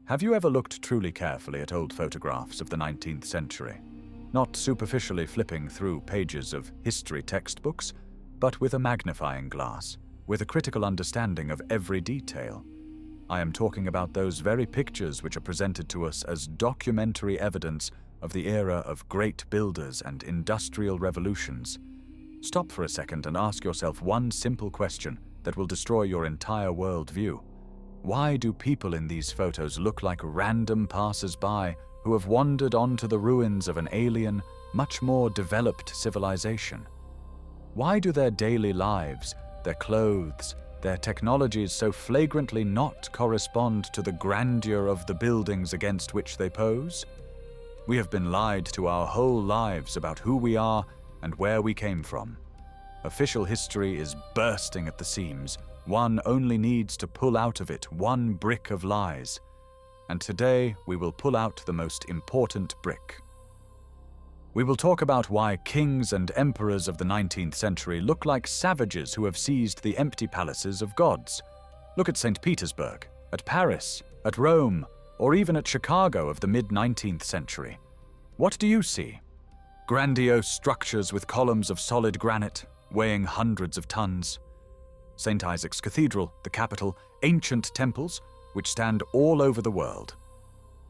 Have you ever looked truly carefully at old photographs of the 19th century? Not superficially flipping through pages of history textbooks, but with a magnifying glass, with a critical understanding of every detail. I am talking about those very pictures which are presented to us as documentary evidence of the era of great builders and industrial revolutions. Stop for a second and ask yourself one simple question that will destroy your entire worldview. Why do people in these photos look like random passers-by who have wandered onto the ruins of an alien, much more developed civilization? Why do their daily lives, their clothes, their technologies so flagrantly not correspond to the grandeur of the buildings against which they pose? We have been lied to our whole lives about who we are and where we came from. Official history is bursting at the seams. One only needs to pull out of it one brick of lies. And today we will pull out the most important brick. We will talk about why kings and emperors of the 19th century look like savages who have seized the empty palaces of gods. Look at St. Petersburg, at Paris, at Rome, or even at Chicago of the mid-19th century. What do you see? Grandiose structures with columns of solid granite, weighing hundreds of tons. St. Isaac's Cathedral, the capital, ancient temples, which stand all over the world.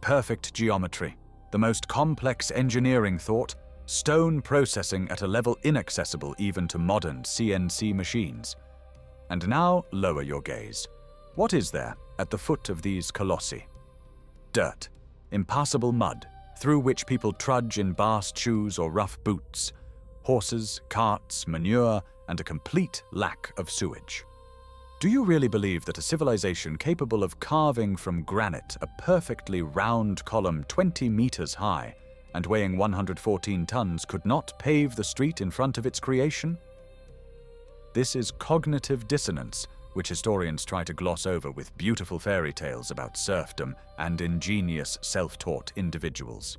Perfect geometry, the most complex engineering thought, stone processing at a level inaccessible even to modern CNC machines. And now lower your gaze. What is there at the foot of these colossi? Dirt, impassable mud, through which people trudge in bast shoes or rough boots, horses, carts, manure, and a complete lack of sewage. Do you really believe that a civilization capable of carving from granite a perfectly round column 20 meters high and weighing 114 tons could not pave the street in front of its creation? This is cognitive dissonance, which historians try to gloss over with beautiful fairy tales about serfdom and ingenious self-taught individuals.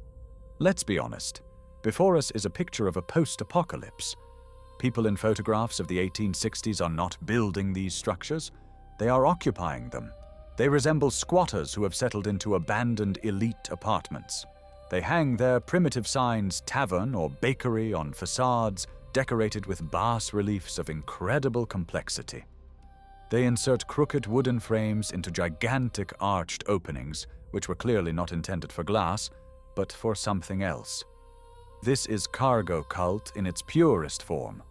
Let's be honest. Before us is a picture of a post-apocalypse. People in photographs of the 1860s are not building these structures, they are occupying them. They resemble squatters who have settled into abandoned elite apartments. They hang their primitive signs tavern or bakery on facades decorated with bas-reliefs of incredible complexity. They insert crooked wooden frames into gigantic arched openings, which were clearly not intended for glass, but for something else. This is cargo cult in its purest form.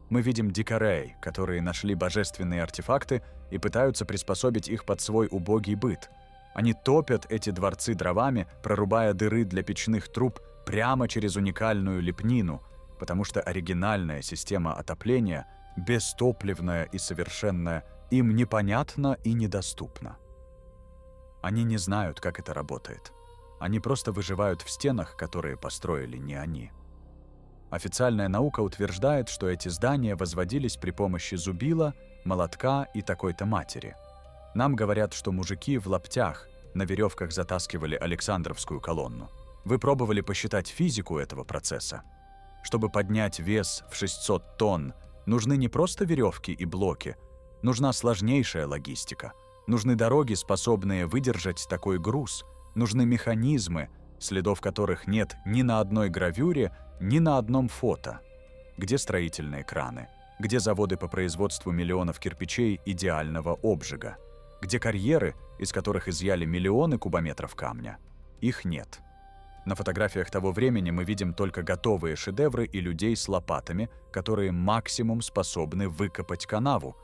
Мы видим дикарей, которые нашли божественные артефакты и пытаются приспособить их под свой убогий быт. Они топят эти дворцы дровами, прорубая дыры для печных труб прямо через уникальную лепнину, потому что оригинальная система отопления, бестопливная и совершенная, им непонятна и недоступна. Они не знают, как это работает. Они просто выживают в стенах, которые построили не они. Официальная наука утверждает, что эти здания возводились при помощи зубила, молотка и такой-то матери. Нам говорят, что мужики в лаптях на веревках затаскивали Александровскую колонну. Вы пробовали посчитать физику этого процесса? Чтобы поднять вес в 600 тонн, нужны не просто веревки и блоки, нужна сложнейшая логистика. Нужны дороги, способные выдержать такой груз. Нужны механизмы, следов которых нет ни на одной гравюре, ни на одном фото. Где строительные краны? Где заводы по производству миллионов кирпичей идеального обжига? Где карьеры, из которых изъяли миллионы кубометров камня? Их нет. На фотографиях того времени мы видим только готовые шедевры и людей с лопатами, которые максимум способны выкопать канаву.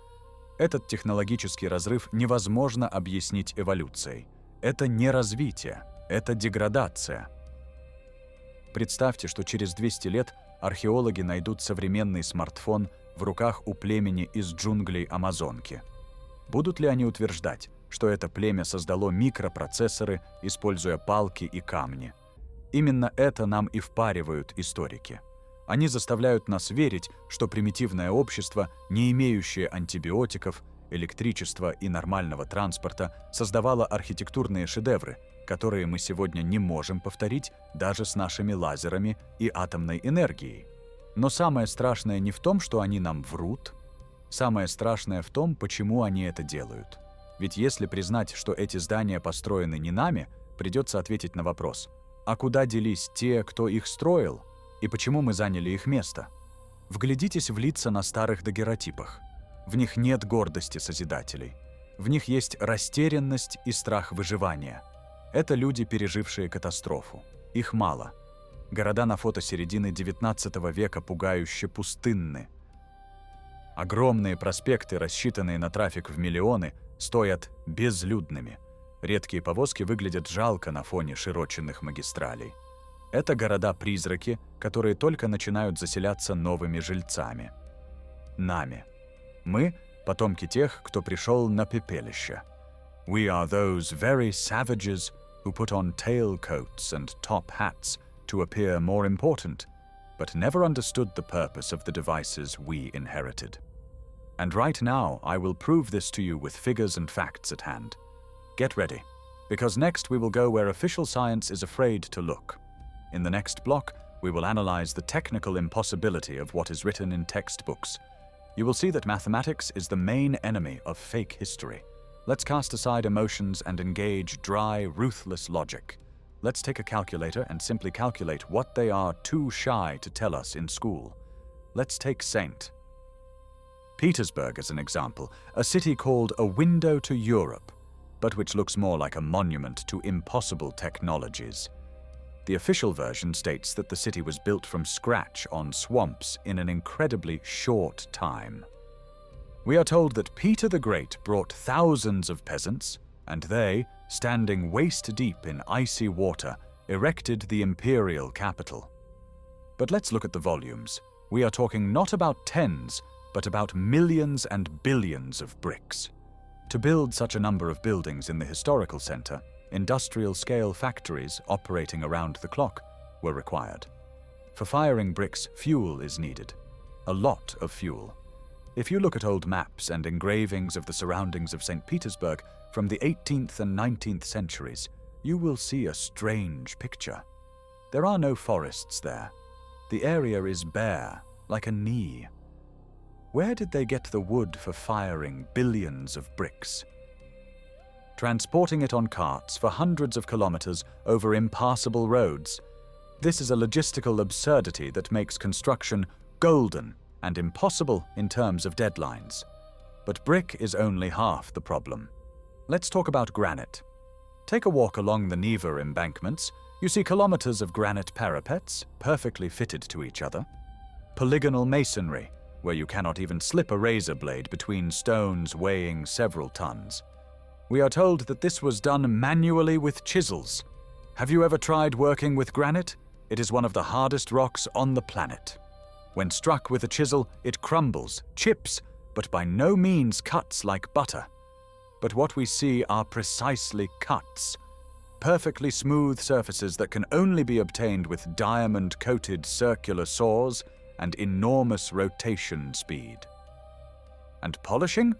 Этот технологический разрыв невозможно объяснить эволюцией. Это не развитие, это деградация. Представьте, что через 200 лет археологи найдут современный смартфон в руках у племени из джунглей Амазонки. Будут ли они утверждать, что это племя создало микропроцессоры, используя палки и камни? Именно это нам и впаривают историки. Они заставляют нас верить, что примитивное общество, не имеющее антибиотиков, электричества и нормального транспорта, создавало архитектурные шедевры, которые мы сегодня не можем повторить даже с нашими лазерами и атомной энергией. Но самое страшное не в том, что они нам врут, самое страшное в том, почему они это делают. Ведь если признать, что эти здания построены не нами, придется ответить на вопрос: а куда делись те, кто их строил, и почему мы заняли их место? Вглядитесь в лица на старых дагеротипах. В них нет гордости созидателей. В них есть растерянность и страх выживания. Это люди, пережившие катастрофу. Их мало. Города на фото середины XIX века пугающе пустынны. Огромные проспекты, рассчитанные на трафик в миллионы, стоят безлюдными. Редкие повозки выглядят жалко на фоне широченных магистралей. Это города-призраки, которые только начинают заселяться новыми жильцами. Нами. Мы — потомки тех, кто пришел на пепелище. We are those very savages who put on tailcoats and top hats to appear more important, but never understood the purpose of the devices we inherited. And right now, I will prove this to you with figures and facts at hand. Get ready, because next we will go where official science is afraid to look. In the next block, we will analyze the technical impossibility of what is written in textbooks. You will see that mathematics is the main enemy of fake history. Let's cast aside emotions and engage dry, ruthless logic. Let's take a calculator and simply calculate what they are too shy to tell us in school. Let's take St. Petersburg as an example, a city called a window to Europe, but which looks more like a monument to impossible technologies. The official version states that the city was built from scratch on swamps in an incredibly short time. We are told that Peter the Great brought thousands of peasants, and they, standing waist-deep in icy water, erected the imperial capital. But let's look at the volumes. We are talking not about tens, but about millions and billions of bricks. To build such a number of buildings in the historical center, industrial-scale factories operating around the clock were required. For firing bricks, fuel is needed. A lot of fuel. If you look at old maps and engravings of the surroundings of St. Petersburg from the 18th and 19th centuries, you will see a strange picture. There are no forests there. The area is bare, like a knee. Where did they get the wood for firing billions of bricks? Transporting it on carts for hundreds of kilometers over impassable roads. This is a logistical absurdity that makes construction golden and impossible in terms of deadlines. But brick is only half the problem. Let's talk about granite. Take a walk along the Neva embankments. You see kilometers of granite parapets, perfectly fitted to each other. Polygonal masonry, where you cannot even slip a razor blade between stones weighing several tons. We are told that this was done manually with chisels. Have you ever tried working with granite? It is one of the hardest rocks on the planet. When struck with a chisel, it crumbles, chips, but by no means cuts like butter. But what we see are precisely cuts. Perfectly smooth surfaces that can only be obtained with diamond-coated circular saws and enormous rotation speed. And polishing?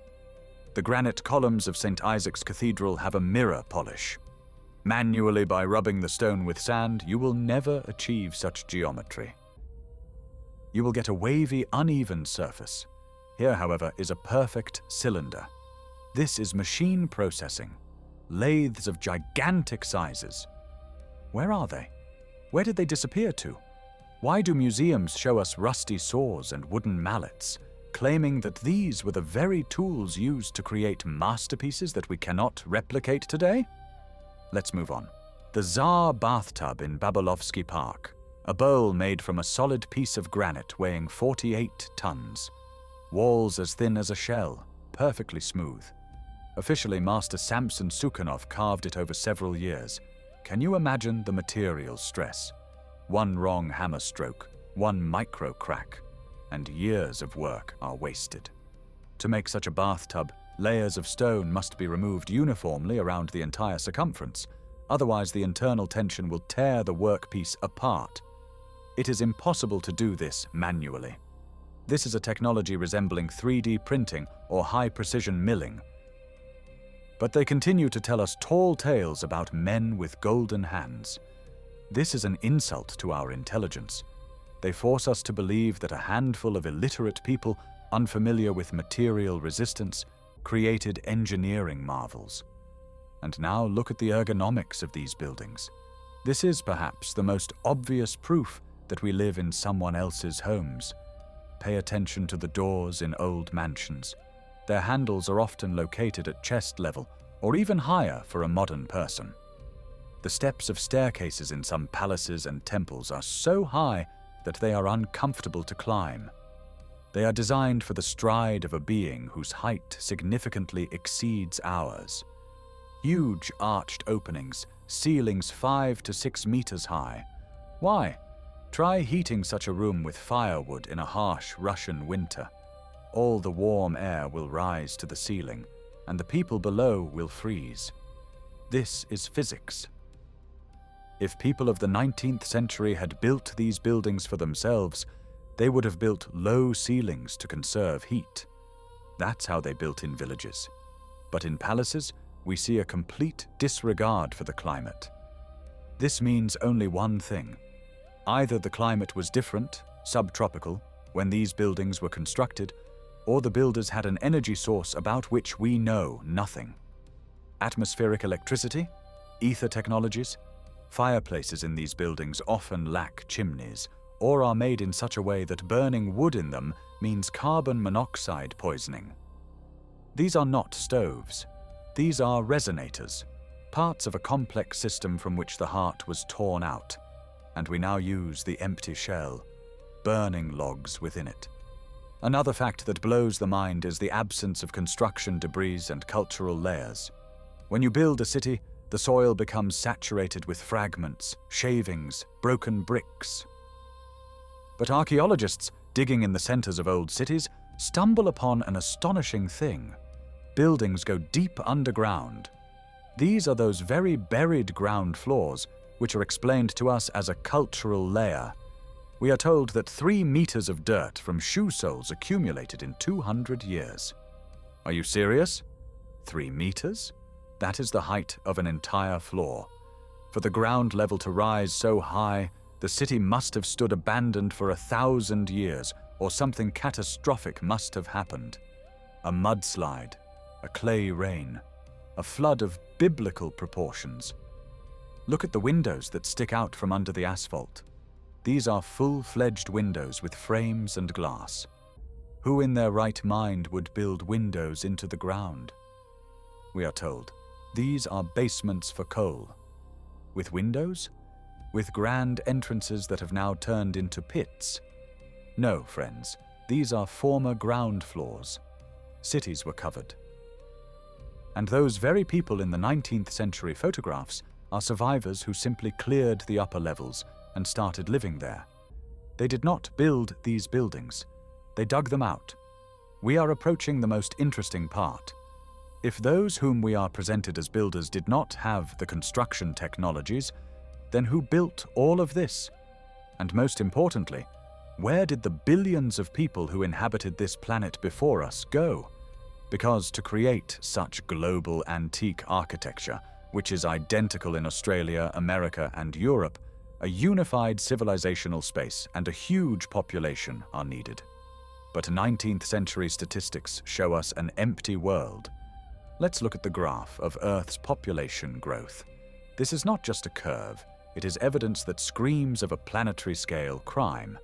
The granite columns of St. Isaac's Cathedral have a mirror polish. Manually, by rubbing the stone with sand, you will never achieve such geometry. You will get a wavy, uneven surface. Here, however, is a perfect cylinder. This is machine processing. Lathes of gigantic sizes. Where are they? Where did they disappear to? Why do museums show us rusty saws and wooden mallets, claiming that these were the very tools used to create masterpieces that we cannot replicate today? Let's move on. The Tsar bathtub in Babolovsky Park, a bowl made from a solid piece of granite weighing 48 tons. Walls as thin as a shell, perfectly smooth. Officially, Master Samson Sukhanov carved it over several years. Can you imagine the material stress? One wrong hammer stroke, one micro crack, and years of work are wasted. To make such a bathtub, layers of stone must be removed uniformly around the entire circumference, otherwise the internal tension will tear the workpiece apart. It is impossible to do this manually. This is a technology resembling 3D printing or high-precision milling. But they continue to tell us tall tales about men with golden hands. This is an insult to our intelligence. They force us to believe that a handful of illiterate people, unfamiliar with material resistance, created engineering marvels. And now look at the ergonomics of these buildings. This is perhaps the most obvious proof that we live in someone else's homes. Pay attention to the doors in old mansions. Their handles are often located at chest level, or even higher for a modern person. The steps of staircases in some palaces and temples are so high that they are uncomfortable to climb. They are designed for the stride of a being whose height significantly exceeds ours. Huge arched openings, ceilings 5 to 6 meters high. Why? Try heating such a room with firewood in a harsh Russian winter. All the warm air will rise to the ceiling, and the people below will freeze. This is physics. If people of the 19th century had built these buildings for themselves, they would have built low ceilings to conserve heat. That's how they built in villages. But in palaces, we see a complete disregard for the climate. This means only one thing. Either the climate was different, subtropical, when these buildings were constructed, or the builders had an energy source about which we know nothing. Atmospheric electricity? Ether technologies? Fireplaces in these buildings often lack chimneys, or are made in such a way that burning wood in them means carbon monoxide poisoning. These are not stoves. These are resonators, parts of a complex system from which the heart was torn out, and we now use the empty shell, burning logs within it. Another fact that blows the mind is the absence of construction debris and cultural layers. When you build a city, the soil becomes saturated with fragments, shavings, broken bricks. But archaeologists, digging in the centers of old cities, stumble upon an astonishing thing. Buildings go deep underground. These are those very buried ground floors, which are explained to us as a cultural layer. We are told that 3 meters of dirt from shoe soles accumulated in 200 years. Are you serious? 3 meters? That is the height of an entire floor. For the ground level to rise so high, the city must have stood abandoned for 1,000 years, or something catastrophic must have happened. A mudslide, a clay rain, a flood of biblical proportions. Look at the windows that stick out from under the asphalt. These are full-fledged windows with frames and glass. Who in their right mind would build windows into the ground? We are told, these are basements for coal. With windows? With grand entrances that have now turned into pits? No, friends, these are former ground floors. Cities were covered. And those very people in the 19th century photographs are survivors who simply cleared the upper levels and started living there. They did not build these buildings. They dug them out. We are approaching the most interesting part. If those whom we are presented as builders did not have the construction technologies, then who built all of this? And most importantly, where did the billions of people who inhabited this planet before us go? Because to create such global antique architecture, which is identical in Australia, America, and Europe, a unified civilizational space and a huge population are needed. But 19th century statistics show us an empty world. Let's look at the graph of Earth's population growth. This is not just a curve, it is evidence that screams of a planetary scale crime.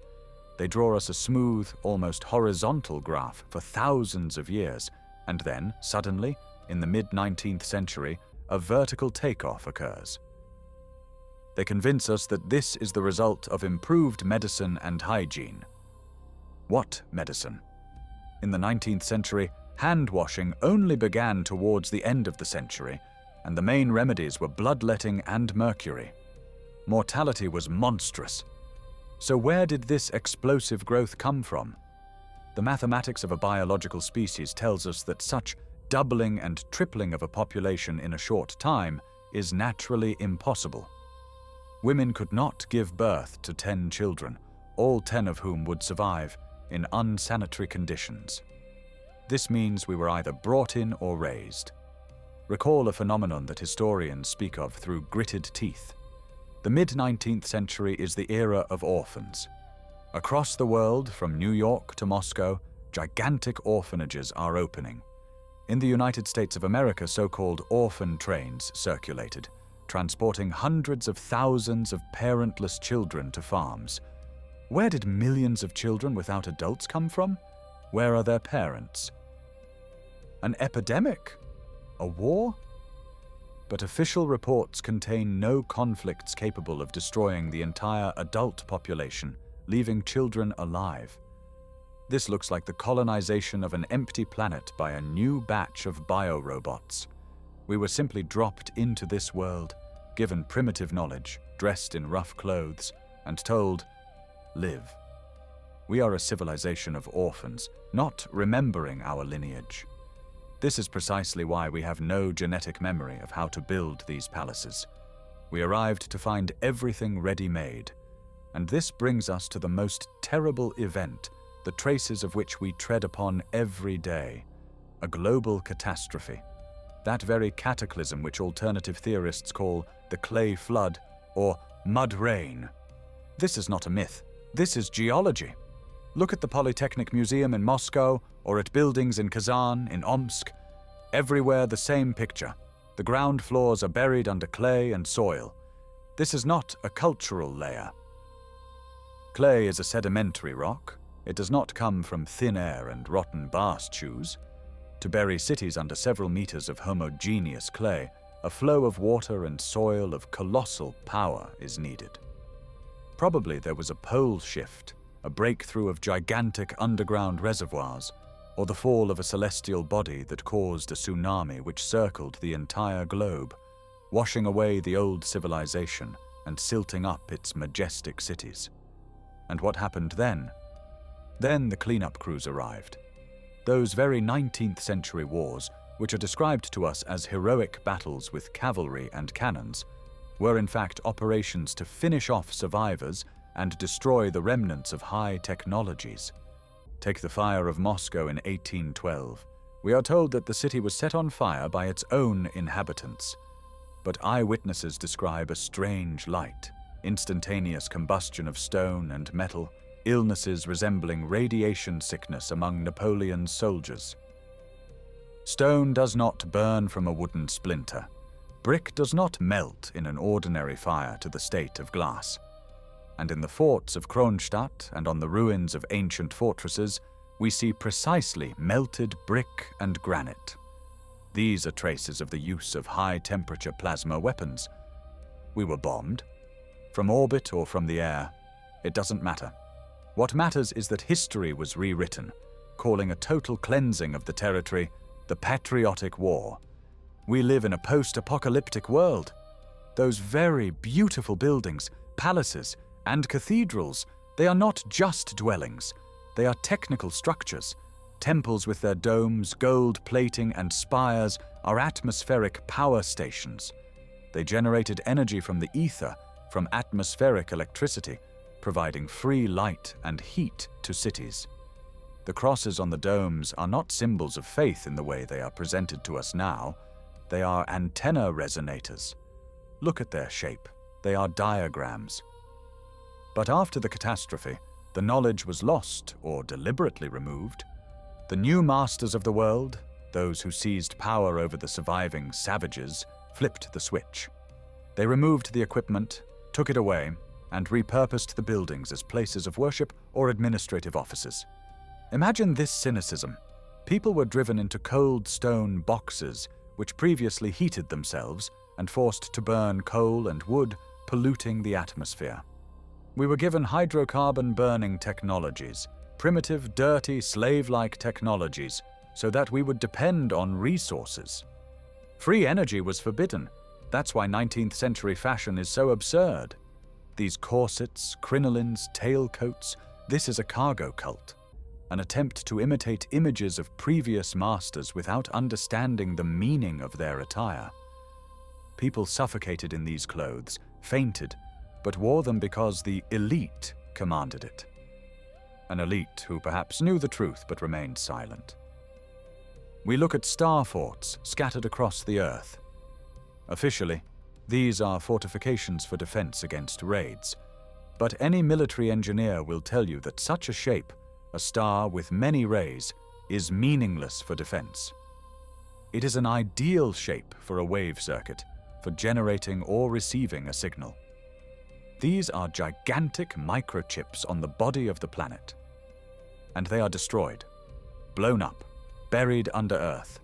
They draw us a smooth, almost horizontal graph for thousands of years, and then, suddenly, in the mid-19th century, a vertical takeoff occurs. They convince us that this is the result of improved medicine and hygiene. What medicine? In the 19th century, hand-washing only began towards the end of the century, and the main remedies were bloodletting and mercury. Mortality was monstrous. So where did this explosive growth come from? The mathematics of a biological species tells us that such doubling and tripling of a population in a short time is naturally impossible. Women could not give birth to 10 children, all 10 of whom would survive, in unsanitary conditions. This means we were either brought in or raised. Recall a phenomenon that historians speak of through gritted teeth. The mid-19th century is the era of orphans. Across the world, from New York to Moscow, gigantic orphanages are opening. In the United States of America, so-called orphan trains circulated, transporting hundreds of thousands of parentless children to farms. Where did millions of children without adults come from? Where are their parents? An epidemic? A war? But official reports contain no conflicts capable of destroying the entire adult population, leaving children alive. This looks like the colonization of an empty planet by a new batch of biorobots. We were simply dropped into this world, given primitive knowledge, dressed in rough clothes, and told, live. We are a civilization of orphans, not remembering our lineage. This is precisely why we have no genetic memory of how to build these palaces. We arrived to find everything ready-made, and this brings us to the most terrible event, the traces of which we tread upon every day, a global catastrophe. That very cataclysm which alternative theorists call the clay flood or mud rain. This is not a myth. This is geology. Look at the Polytechnic Museum in Moscow or at buildings in Kazan, in Omsk. Everywhere the same picture. The ground floors are buried under clay and soil. This is not a cultural layer. Clay is a sedimentary rock. It does not come from thin air and rotten bast shoes. To bury cities under several meters of homogeneous clay, a flow of water and soil of colossal power is needed. Probably there was a pole shift, a breakthrough of gigantic underground reservoirs, or the fall of a celestial body that caused a tsunami which circled the entire globe, washing away the old civilization and silting up its majestic cities. And what happened then? Then the cleanup crews arrived. Those very 19th century wars, which are described to us as heroic battles with cavalry and cannons, were in fact operations to finish off survivors and destroy the remnants of high technologies. Take the fire of Moscow in 1812. We are told that the city was set on fire by its own inhabitants. But eyewitnesses describe a strange light, instantaneous combustion of stone and metal, illnesses resembling radiation sickness among Napoleon's soldiers. Stone does not burn from a wooden splinter. Brick does not melt in an ordinary fire to the state of glass. And in the forts of Kronstadt and on the ruins of ancient fortresses, we see precisely melted brick and granite. These are traces of the use of high-temperature plasma weapons. We were bombed. From orbit or from the air, it doesn't matter. What matters is that history was rewritten, calling a total cleansing of the territory the Patriotic War. We live in a post-apocalyptic world. Those very beautiful buildings, palaces, and cathedrals, they are not just dwellings. They are technical structures. Temples with their domes, gold plating, and spires are atmospheric power stations. They generated energy from the ether, from atmospheric electricity, providing free light and heat to cities. The crosses on the domes are not symbols of faith in the way they are presented to us now. They are antenna resonators. Look at their shape. They are diagrams. But after the catastrophe, the knowledge was lost or deliberately removed. The new masters of the world, those who seized power over the surviving savages, flipped the switch. They removed the equipment, took it away, and repurposed the buildings as places of worship or administrative offices. Imagine this cynicism. People were driven into cold stone boxes which previously heated themselves and forced to burn coal and wood, polluting the atmosphere. We were given hydrocarbon burning technologies, primitive, dirty, slave-like technologies, so that we would depend on resources. Free energy was forbidden. That's why 19th century fashion is so absurd. These corsets, crinolines, tailcoats, this is a cargo cult, an attempt to imitate images of previous masters without understanding the meaning of their attire. People suffocated in these clothes, fainted, but wore them because the elite commanded it. An elite who perhaps knew the truth but remained silent. We look at star forts scattered across the earth. Officially, these are fortifications for defense against raids, but any military engineer will tell you that such a shape, a star with many rays, is meaningless for defense. It is an ideal shape for a wave circuit, for generating or receiving a signal. These are gigantic microchips on the body of the planet. And they are destroyed, blown up, buried under Earth.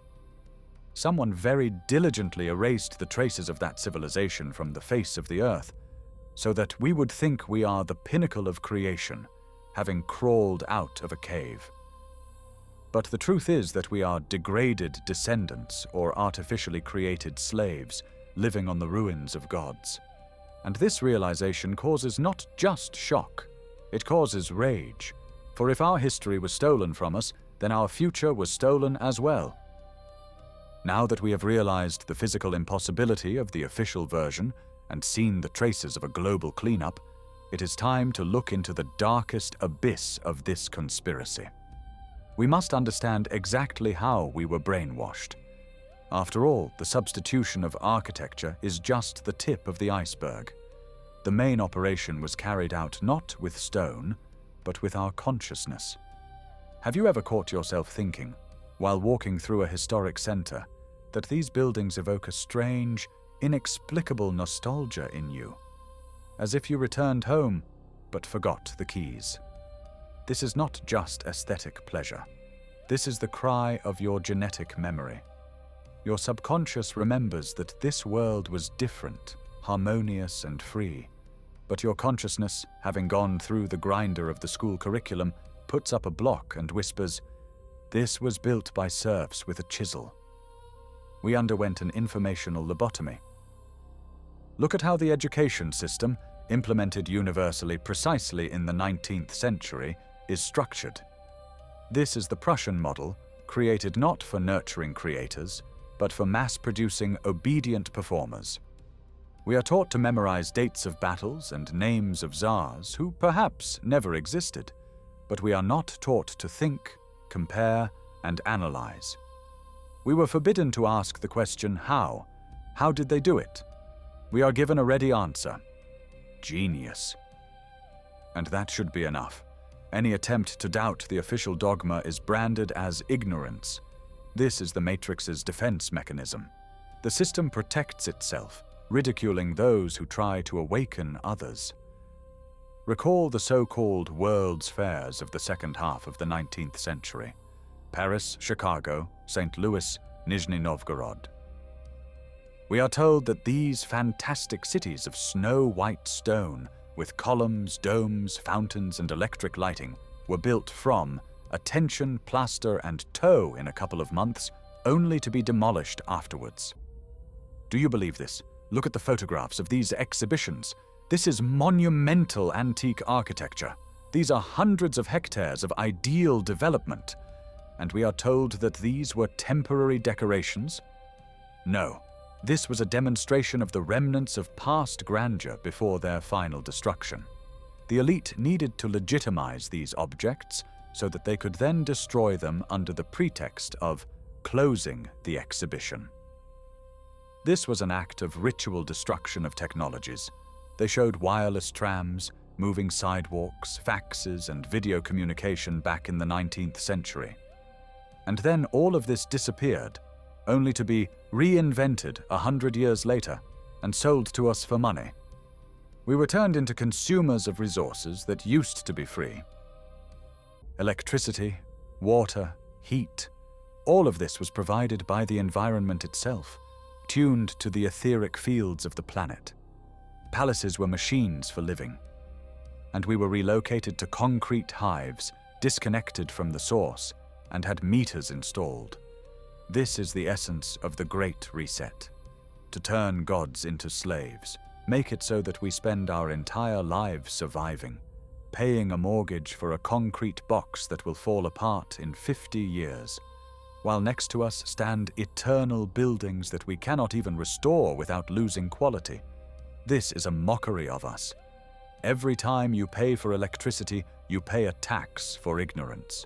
Someone very diligently erased the traces of that civilization from the face of the Earth, so that we would think we are the pinnacle of creation, having crawled out of a cave. But the truth is that we are degraded descendants or artificially created slaves living on the ruins of gods. And this realization causes not just shock, it causes rage. For if our history was stolen from us, then our future was stolen as well. Now that we have realized the physical impossibility of the official version and seen the traces of a global cleanup, it is time to look into the darkest abyss of this conspiracy. We must understand exactly how we were brainwashed. After all, the substitution of architecture is just the tip of the iceberg. The main operation was carried out not with stone, but with our consciousness. Have you ever caught yourself thinking, while walking through a historic center, that these buildings evoke a strange, inexplicable nostalgia in you, as if you returned home but forgot the keys? This is not just aesthetic pleasure. This is the cry of your genetic memory. Your subconscious remembers that this world was different, harmonious and free, but your consciousness, having gone through the grinder of the school curriculum, puts up a block and whispers, "This was built by serfs with a chisel." We underwent an informational lobotomy. Look at how the education system, implemented universally precisely in the 19th century, is structured. This is the Prussian model, created not for nurturing creators, but for mass-producing obedient performers. We are taught to memorize dates of battles and names of czars who perhaps never existed, but we are not taught to think, compare, and analyze. We were forbidden to ask the question, how? How did they do it? We are given a ready answer: genius. And that should be enough. Any attempt to doubt the official dogma is branded as ignorance. This is the Matrix's defense mechanism. The system protects itself, ridiculing those who try to awaken others. Recall the so-called World's Fairs of the second half of the 19th century. Paris, Chicago, St. Louis, Nizhny Novgorod. We are told that these fantastic cities of snow-white stone, with columns, domes, fountains, and electric lighting, were built from attention, plaster, and tow in a couple of months, only to be demolished afterwards. Do you believe this? Look at the photographs of these exhibitions. This is monumental antique architecture. These are hundreds of hectares of ideal development. And we are told that these were temporary decorations? No. This was a demonstration of the remnants of past grandeur before their final destruction. The elite needed to legitimize these objects so that they could then destroy them under the pretext of closing the exhibition. This was an act of ritual destruction of technologies. They showed wireless trams, moving sidewalks, faxes, and video communication back in the 19th century. And then all of this disappeared, only to be reinvented 100 years later and sold to us for money. We were turned into consumers of resources that used to be free. Electricity, water, heat, all of this was provided by the environment itself, tuned to the etheric fields of the planet. Palaces were machines for living. And we were relocated to concrete hives, disconnected from the source, and had meters installed. This is the essence of the Great Reset. To turn gods into slaves, make it so that we spend our entire lives surviving, paying a mortgage for a concrete box that will fall apart in 50 years, while next to us stand eternal buildings that we cannot even restore without losing quality. This is a mockery of us. Every time you pay for electricity, you pay a tax for ignorance,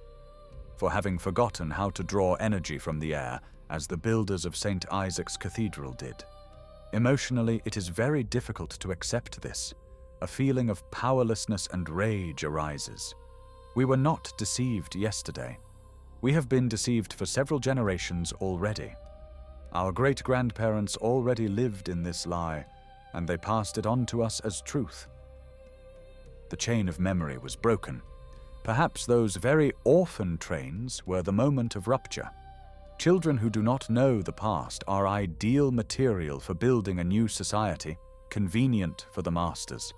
for having forgotten how to draw energy from the air, as the builders of St. Isaac's Cathedral did. Emotionally, it is very difficult to accept this. A feeling of powerlessness and rage arises. We were not deceived yesterday. We have been deceived for several generations already. Our great-grandparents already lived in this lie, and they passed it on to us as truth. The chain of memory was broken. Perhaps those very orphan trains were the moment of rupture. Children who do not know the past are ideal material for building a new society, convenient for the masters.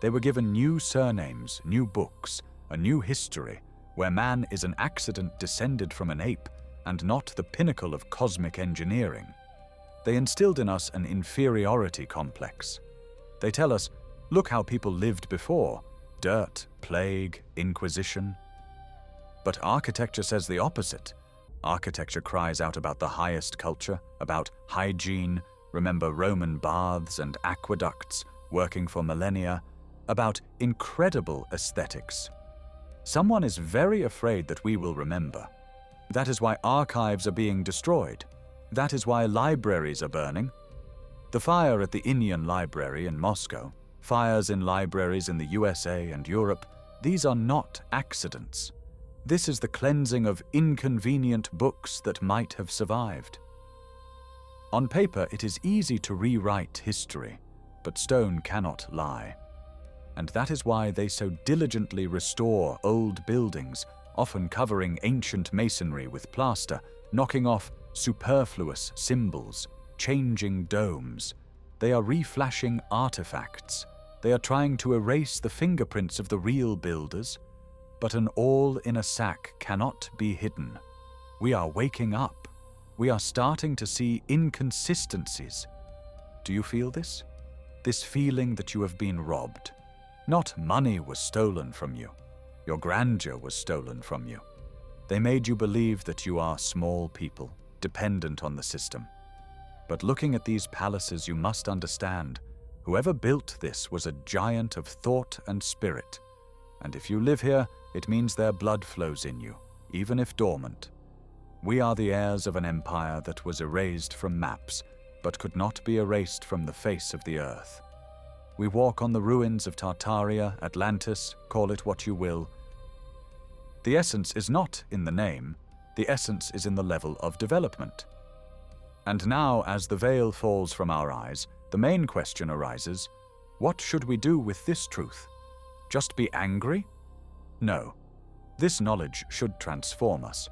They were given new surnames, new books, a new history, where man is an accident descended from an ape and not the pinnacle of cosmic engineering. They instilled in us an inferiority complex. They tell us, look how people lived before: dirt, plague, inquisition. But architecture says the opposite. Architecture cries out about the highest culture, about hygiene, remember Roman baths and aqueducts working for millennia, about incredible aesthetics. Someone is very afraid that we will remember. That is why archives are being destroyed. That is why libraries are burning. The fire at the Indian Library in Moscow, fires in libraries in the USA and Europe, these are not accidents. This is the cleansing of inconvenient books that might have survived. On paper, it is easy to rewrite history, but stone cannot lie. And that is why they so diligently restore old buildings, often covering ancient masonry with plaster, knocking off superfluous symbols, changing domes. They are reflashing artifacts. They are trying to erase the fingerprints of the real builders. But an all in a sack cannot be hidden. We are waking up. We are starting to see inconsistencies. Do you feel this? This feeling that you have been robbed. Not money was stolen from you. Your grandeur was stolen from you. They made you believe that you are small people, dependent on the system. But looking at these palaces, you must understand, whoever built this was a giant of thought and spirit. And if you live here, it means their blood flows in you, even if dormant. We are the heirs of an empire that was erased from maps, but could not be erased from the face of the earth. We walk on the ruins of Tartaria, Atlantis, call it what you will. The essence is not in the name, the essence is in the level of development. And now, as the veil falls from our eyes, the main question arises, what should we do with this truth? Just be angry? No. This knowledge should transform us.